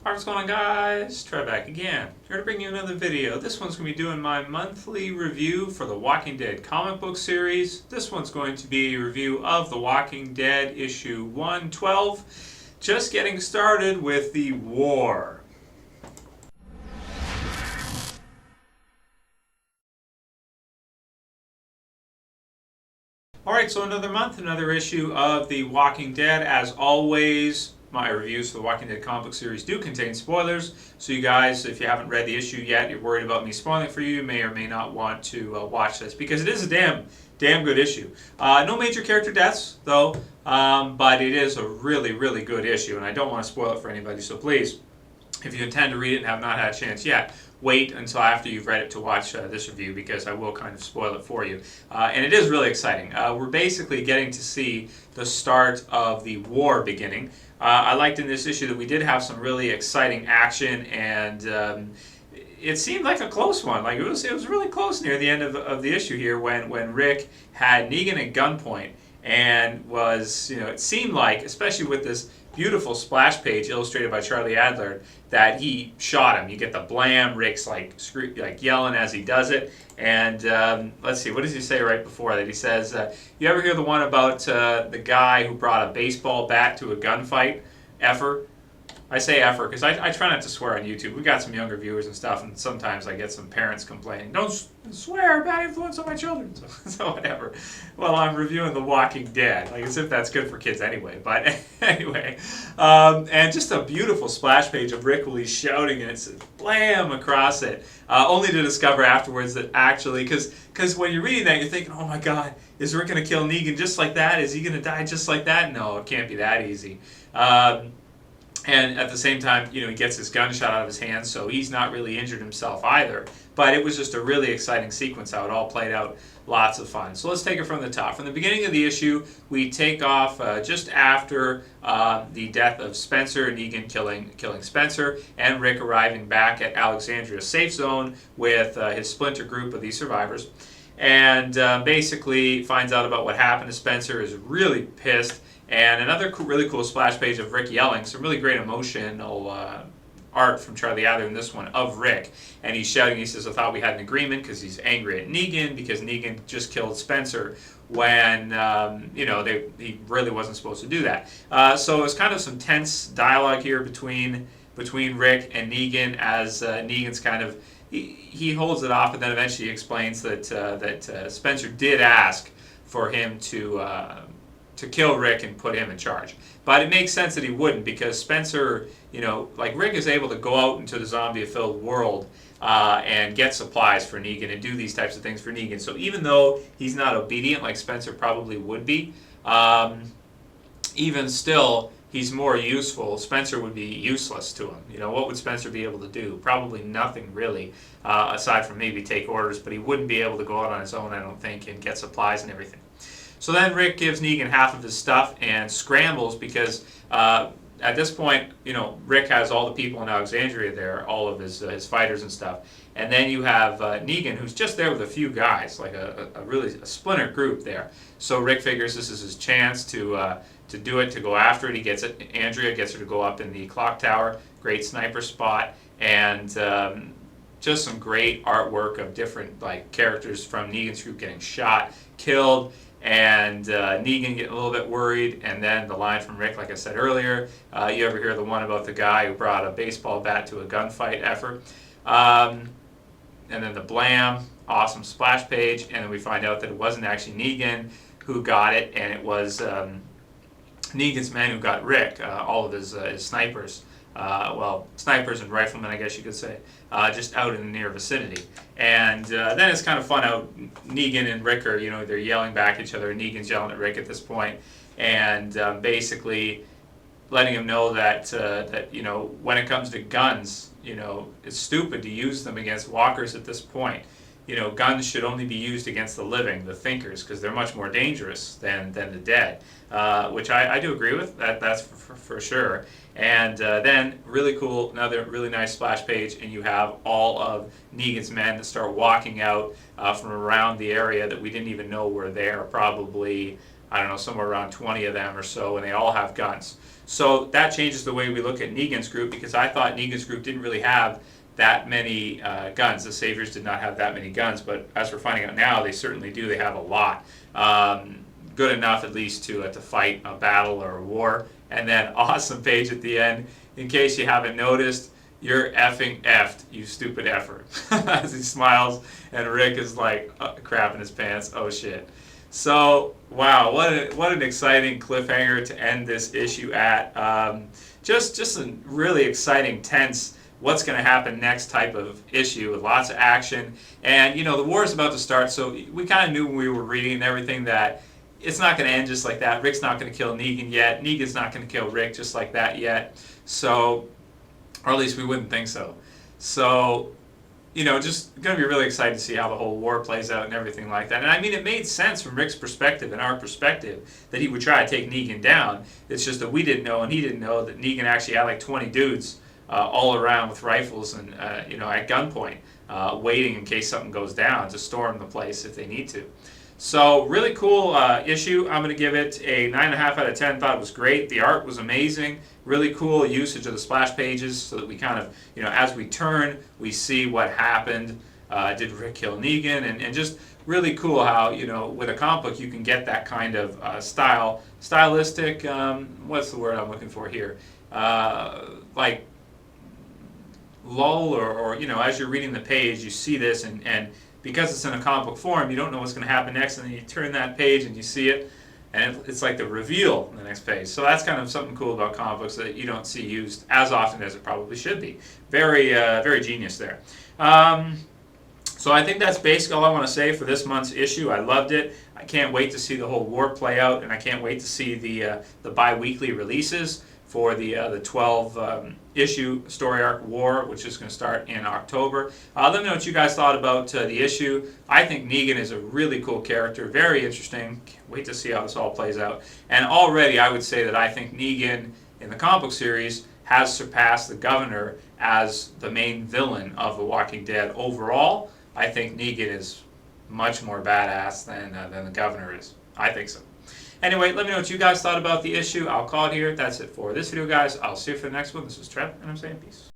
Alright, what's going on, guys? Trev back again. Here to bring you another video. This one's going to be doing my monthly review for the Walking Dead comic book series. This one's going to be a review of The Walking Dead issue 112. Just getting started with the war. Alright, so another month, another issue of The Walking Dead. As always, my reviews for the Walking Dead comic book series do contain spoilers, so you guys, if you haven't read the issue yet, you're worried about me spoiling it for you, may or may not want to watch this, because it is a damn good issue. No major character deaths, though, but it is a really good issue, and I don't want to spoil it for anybody, so please, if you intend to read it and have not had a chance yet, wait until after you've read it to watch this review, because I will kind of spoil it for you. And it is really exciting. We're basically getting to see the start of the war beginning. I liked in this issue that we did have some really exciting action, and it seemed like a close one. Like it was really close near the end of the issue here when Rick had Negan at gunpoint and was, it seemed like, especially with this beautiful splash page illustrated by Charlie Adler, that he shot him. You get the blam, Rick's like yelling as he does it, and let's see, what does he say right before that? He says, you ever hear the one about the guy who brought a baseball bat to a gunfight? Effer. I say effer because I try not to swear on YouTube. We got some younger viewers and stuff, and sometimes I get some parents complaining, don't swear, bad influence on my children. So whatever. Well, I'm reviewing The Walking Dead, like as if that's good for kids anyway. But anyway, and just a beautiful splash page of Rick while he's shouting, and it says blam across it, only to discover afterwards that actually, because when you're reading that, you're thinking, oh my God, is Rick going to kill Negan just like that? Is he going to die just like that? No, it can't be that easy. And at the same time, he gets his gun shot out of his hand, so he's not really injured himself either. But it was just a really exciting sequence how it all played out. Lots of fun. So let's take it from the top. From the beginning of the issue, we take off just after the death of Spencer, Negan killing Spencer, and Rick arriving back at Alexandria Safe Zone with his splinter group of these survivors. And basically finds out about what happened to Spencer, is really pissed. And another really cool splash page of Rick yelling, some really great emotional art from Charlie Adler in this one of Rick. And he's shouting, he says, I thought we had an agreement, because he's angry at Negan because Negan just killed Spencer when, he really wasn't supposed to do that. So it's kind of some tense dialogue here between Rick and Negan as Negan's kind of, he holds it off, and then eventually he explains that Spencer did ask for him to kill Rick and put him in charge. But it makes sense that he wouldn't, because Spencer, Rick is able to go out into the zombie-filled world and get supplies for Negan and do these types of things for Negan. So even though he's not obedient like Spencer probably would be, even still, he's more useful. Spencer would be useless to him. What would Spencer be able to do? Probably nothing really, aside from maybe take orders, but he wouldn't be able to go out on his own, I don't think, and get supplies and everything. So then Rick gives Negan half of his stuff and scrambles because at this point, Rick has all the people in Alexandria there, all of his fighters and stuff. And then you have Negan, who's just there with a few guys, like a splinter group there. So Rick figures this is his chance to do it, to go after it. He gets it. Andrea gets her to go up in the clock tower. Great sniper spot. And just some great artwork of different characters from Negan's group getting shot, killed, and Negan getting a little bit worried, and then the line from Rick, like I said earlier, you ever hear the one about the guy who brought a baseball bat to a gunfight effort? And then the blam, awesome splash page, and then we find out that it wasn't actually Negan who got it, and it was Negan's men who got Rick, all of his snipers. Snipers and riflemen, I guess you could say, just out in the near vicinity. And then it's kind of fun how Negan and Rick are, they're yelling back at each other. Negan's yelling at Rick at this point, and basically letting him know that when it comes to guns, it's stupid to use them against walkers at this point. Guns should only be used against the living, the thinkers, because they're much more dangerous than the dead, which I do agree with. That's for sure. And then, really cool, another really nice splash page, and you have all of Negan's men that start walking out from around the area that we didn't even know were there, probably I don't know, somewhere around 20 of them or so, and they all have guns. So that changes the way we look at Negan's group, because I thought Negan's group didn't really have that many guns. The Saviors did not have that many guns, but as we're finding out now, they certainly do. They have a lot. Good enough at least to fight a battle or a war. And then awesome page at the end, in case you haven't noticed, you're effing effed, you stupid effer. As he smiles, and Rick is like crapping his pants. Oh shit. So wow, what an exciting cliffhanger to end this issue at. Just a really exciting, tense, what's going to happen next type of issue with lots of action. And you know, the war is about to start, so we kind of knew when we were reading and everything that it's not going to end just like that. Rick's not going to kill Negan yet. Negan's not going to kill Rick just like that yet. So, or at least we wouldn't think so. So, you know, just going to be really excited to see how the whole war plays out and everything like that. And I mean, it made sense from Rick's perspective and our perspective that he would try to take Negan down. It's just that we didn't know, and he didn't know, that Negan actually had like 20 dudes all around with rifles and, you know, at gunpoint, waiting in case something goes down to storm the place if they need to. So really cool issue. I'm going to give it a 9.5 out of 10. Thought it was great. The art was amazing. Really cool usage of the splash pages so that we kind of, you know, as we turn, we see what happened. Did Rick kill Negan? And just really cool how, you know, with a comic book you can get that kind of stylistic, what's the word I'm looking for here? Like lull or, you know, as you're reading the page, you see this and because it's in a comic book form, you don't know what's going to happen next, and then you turn that page and you see it, and it's like the reveal on the next page. So that's kind of something cool about comic books that you don't see used as often as it probably should be. Very genius there. So I think that's basically all I want to say for this month's issue. I loved it. I can't wait to see the whole war play out, and I can't wait to see the bi-weekly releases for the 12 issue story arc War, which is going to start in October. Let me know what you guys thought about the issue. I think Negan is a really cool character, very interesting. Can't wait to see how this all plays out. And already I would say that I think Negan in the comic book series has surpassed the Governor as the main villain of The Walking Dead. Overall, I think Negan is much more badass than the Governor is. I think so. Anyway, let me know what you guys thought about the issue. I'll call it here. That's it for this video, guys. I'll see you for the next one. This is Trev, and I'm saying peace.